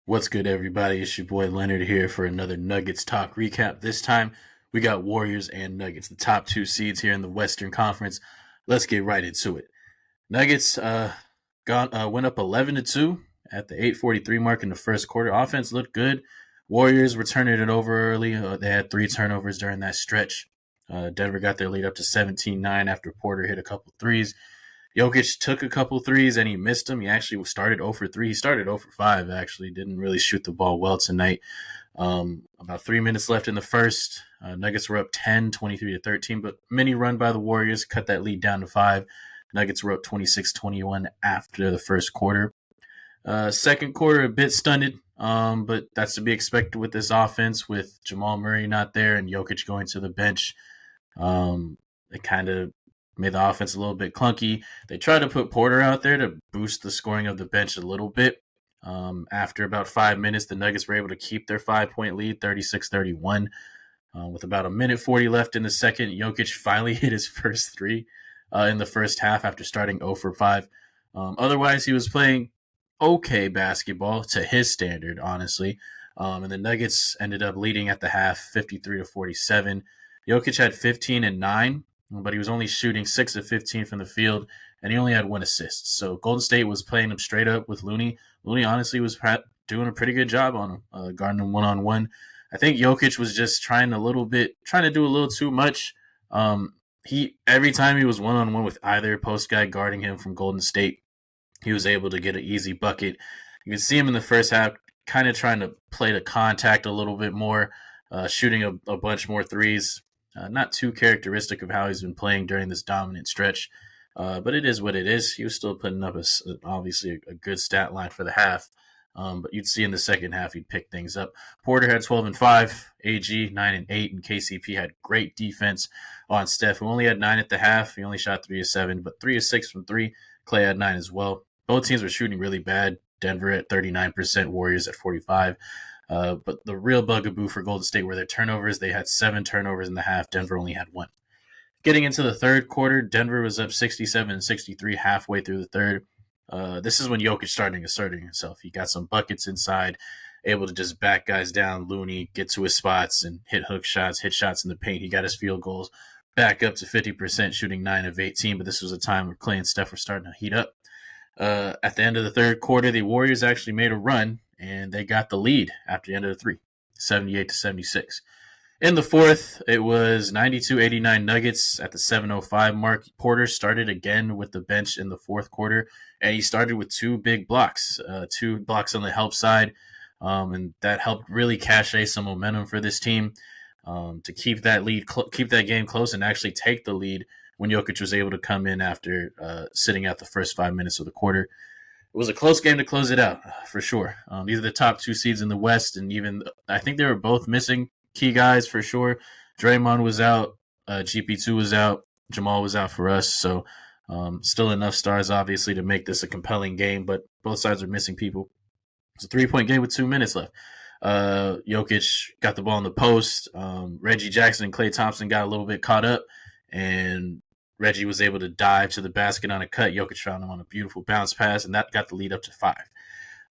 What's good, everybody? It's your boy Leonard here for another Nuggets Talk recap. This time, we got Warriors and Nuggets, the top two seeds here in the Western Conference. Let's get right into it. Nuggets went up 11-2 at the 8:43 mark in the first quarter. Offense looked good. Warriors were turning it over early. They had three turnovers during that stretch. Denver got their lead up to 17-9 after Porter hit a couple threes. Jokic took a couple threes and he missed them. He actually started 0 for 3. He started 0 for 5, actually. Didn't really shoot the ball well tonight. About 3 minutes left in the first. Nuggets were up 10, 23-13, but mini run by the Warriors cut that lead down to 5. Nuggets were up 26-21 after the first quarter. Second quarter, a bit stunted, but that's to be expected with this offense, with Jamal Murray not there and Jokic going to the bench. It kind of made the offense a little bit clunky. They tried to put Porter out there to boost the scoring of the bench a little bit. After about 5 minutes, the Nuggets were able to keep their 5-point lead, 36-31. With about a minute 40 left in the second, Jokic finally hit his first three in the first half after starting 0 for 5. Otherwise, he was playing okay basketball to his standard, honestly. And the Nuggets ended up leading at the half, 53-47. Jokic had 15 and 9, but he was only shooting 6 of 15 from the field, and he only had one assist. So Golden State was playing him straight up with Looney. Looney honestly was doing a pretty good job on him, guarding him one-on-one. I think Jokic was just trying to do a little too much. He every time he was one-on-one with either post guy guarding him from Golden State, he was able to get an easy bucket. You can see him in the first half kind of trying to play the contact a little bit more, shooting a bunch more threes. Not too characteristic of how he's been playing during this dominant stretch, but it is what it is. He was still putting up obviously a good stat line for the half. But you'd see in the second half he'd pick things up. Porter had 12 and 5, AG 9 and 8, and KCP had great defense on Steph, who only had 9 at the half. He only shot 3 of 7, but 3 of 6 from 3. Clay had 9 as well. Both teams were shooting really bad. Denver at 39%, Warriors at 45%. But the real bugaboo for Golden State were their turnovers. They had 7 turnovers in the half. Denver only had 1. Getting into the third quarter, Denver was up 67-63 halfway through the third. This is when Jokic started asserting himself. He got some buckets inside, able to just back guys down. Looney get to his spots and hit hook shots, hit shots in the paint. He got his field goals back up to 50%, shooting 9 of 18. But this was a time where Clay and Steph were starting to heat up. At the end of the third quarter, the Warriors actually made a run, and they got the lead after the end of the three, 78-76. In the fourth, it was 92-89 Nuggets at the 7:05 mark. Porter started again with the bench in the fourth quarter, and he started with 2 blocks on the help side, and that helped really cachet some momentum for this team to keep that game close, and actually take the lead when Jokic was able to come in after sitting out the first 5 minutes of the quarter. It was a close game to close it out, for sure. These are the top two seeds in the West, and even I think they were both missing key guys for sure. Draymond was out, GP2 was out, Jamal was out for us. So still enough stars, obviously, to make this a compelling game, but both sides are missing people. It's a 3-point game with 2 minutes left. Jokic got the ball in the post. Reggie Jackson and Klay Thompson got a little bit caught up, and Reggie was able to dive to the basket on a cut. Jokic found him on a beautiful bounce pass, and that got the lead up to 5.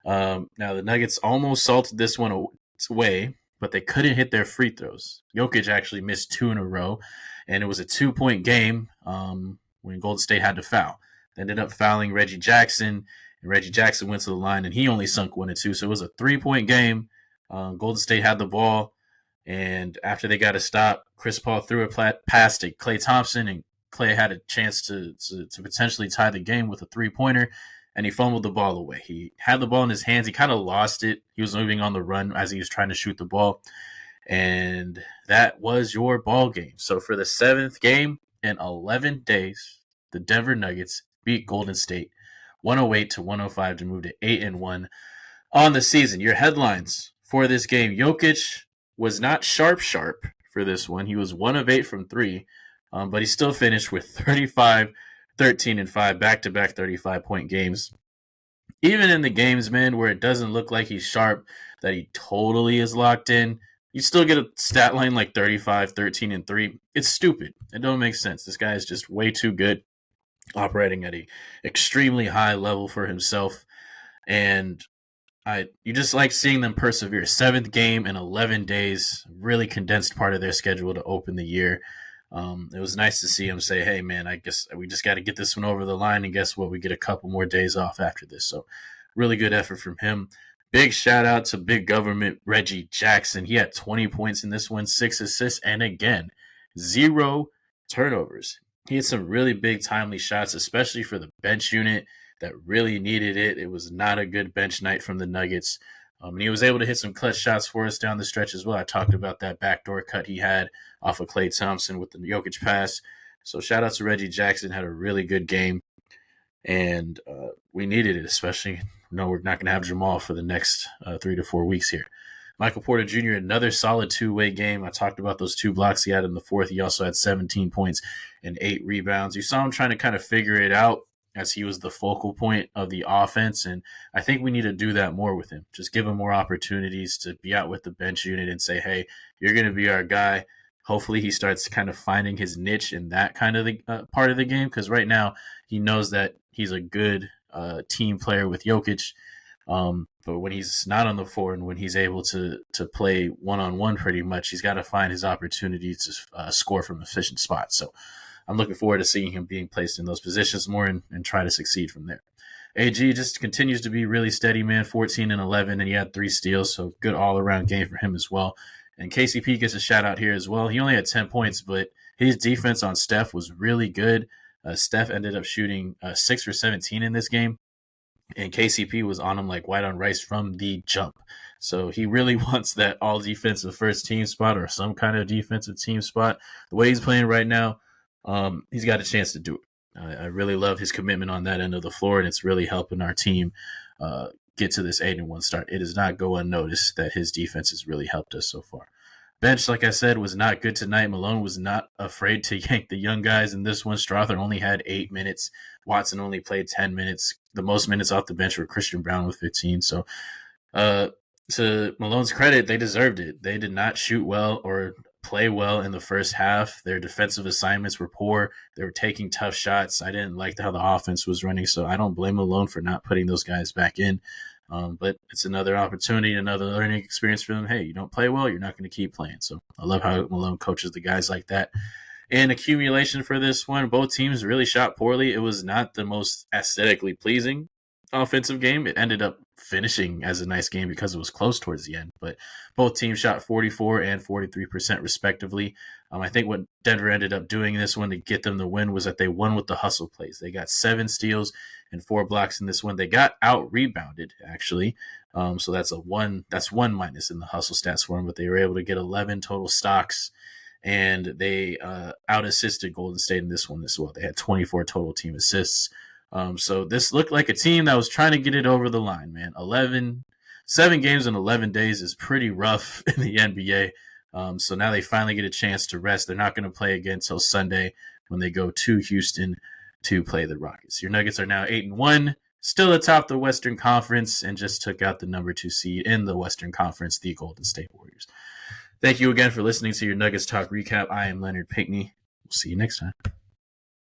Now, the Nuggets almost salted this one away, but they couldn't hit their free throws. Jokic actually missed 2 in a row, and it was a 2-point game when Golden State had to foul. They ended up fouling Reggie Jackson, and Reggie Jackson went to the line, and he only sunk 1 and 2. So it was a 3-point game. Golden State had the ball, and after they got a stop, Chris Paul threw a pass to Klay Thompson, and Klay had a chance to potentially tie the game with a 3-pointer, and he fumbled the ball away. He had the ball in his hands. He kind of lost it. He was moving on the run as he was trying to shoot the ball, and that was your ball game. So for the 7th game in 11 days, the Denver Nuggets beat Golden State 108-105 to move to 8-1 on the season. Your headlines for this game: Jokic was not sharp for this one. He was 1 of 8 from 3. But he still finished with 35, 13, and 5, back-to-back 35-point games. Even in the games, man, where it doesn't look like he's sharp, that he totally is locked in, you still get a stat line like 35, 13, and 3. It's stupid. It don't make sense. This guy is just way too good, operating at an extremely high level for himself. And you just like seeing them persevere. Seventh game in 11 days, really condensed part of their schedule to open the year. It was nice to see him say, "Hey, man, I guess we just got to get this one over the line." And guess what? We get a couple more days off after this. So, really good effort from him. Big shout out to big government Reggie Jackson. He had 20 points in this one, 6 assists, and again, 0 turnovers. He had some really big timely shots, especially for the bench unit that really needed it. It was not a good bench night from the Nuggets. And he was able to hit some clutch shots for us down the stretch as well. I talked about that backdoor cut he had off of Klay Thompson with the Jokic pass. So shout out to Reggie Jackson. Had a really good game. And we needed it, especially. No, we're not going to have Jamal for the next 3 to 4 weeks here. Michael Porter Jr., another solid two-way game. I talked about those 2 blocks he had in the fourth. He also had 17 points and 8 rebounds. You saw him trying to kind of figure it out as he was the focal point of the offense, and I think we need to do that more with him. Just give him more opportunities to be out with the bench unit and say, hey, you're going to be our guy. Hopefully he starts kind of finding his niche in that kind of the part of the game, because right now he knows that he's a good team player with Jokic. But when he's not on the floor and when he's able to play one-on-one pretty much, he's got to find his opportunities to score from efficient spots. So I'm looking forward to seeing him being placed in those positions more and try to succeed from there. AG just continues to be really steady, man, 14 and 11, and he had 3 steals, so good all-around game for him as well. And KCP gets a shout-out here as well. He only had 10 points, but his defense on Steph was really good. Steph ended up shooting 6 for 17 in this game, and KCP was on him like white on rice from the jump. So he really wants that all-defensive first team spot or some kind of defensive team spot. The way he's playing right now, he's got a chance to do it. I really love his commitment on that end of the floor, and it's really helping our team get to this 8-1 start. It does not go unnoticed that his defense has really helped us so far. Bench, like I said, was not good tonight. Malone was not afraid to yank the young guys in this one. Strawther only had 8 minutes. Watson only played 10 minutes. The most minutes off the bench were Christian Brown with 15. So to Malone's credit, they deserved it. They did not shoot well or play well in the first half. Their defensive assignments were poor. They were taking tough shots. I didn't like how the offense was running, so I don't blame Malone for not putting those guys back in. But it's another opportunity, another learning experience for them. Hey, you don't play well, you're not going to keep playing. So I love how Malone coaches the guys like that. In accumulation for this one, both teams really shot poorly. It was not the most aesthetically pleasing offensive game. It ended up finishing as a nice game because it was close towards the end. But both teams shot 44 and 43% respectively. I think what Denver ended up doing in this one to get them the win was that they won with the hustle plays. They got 7 steals and 4 blocks in this one. They got out rebounded actually. So that's one minus in the hustle stats for them, but they were able to get 11 total stocks. And they out assisted Golden State in this one as well. They had 24 total team assists. So this looked like a team that was trying to get it over the line, man. 7 games in 11 days is pretty rough in the NBA. So now they finally get a chance to rest. They're not going to play again until Sunday when they go to Houston to play the Rockets. Your Nuggets are now 8-1, still atop the Western Conference, and just took out the number 2 seed in the Western Conference, the Golden State Warriors. Thank you again for listening to your Nuggets Talk recap. I am Leonard Pinkney. We'll see you next time.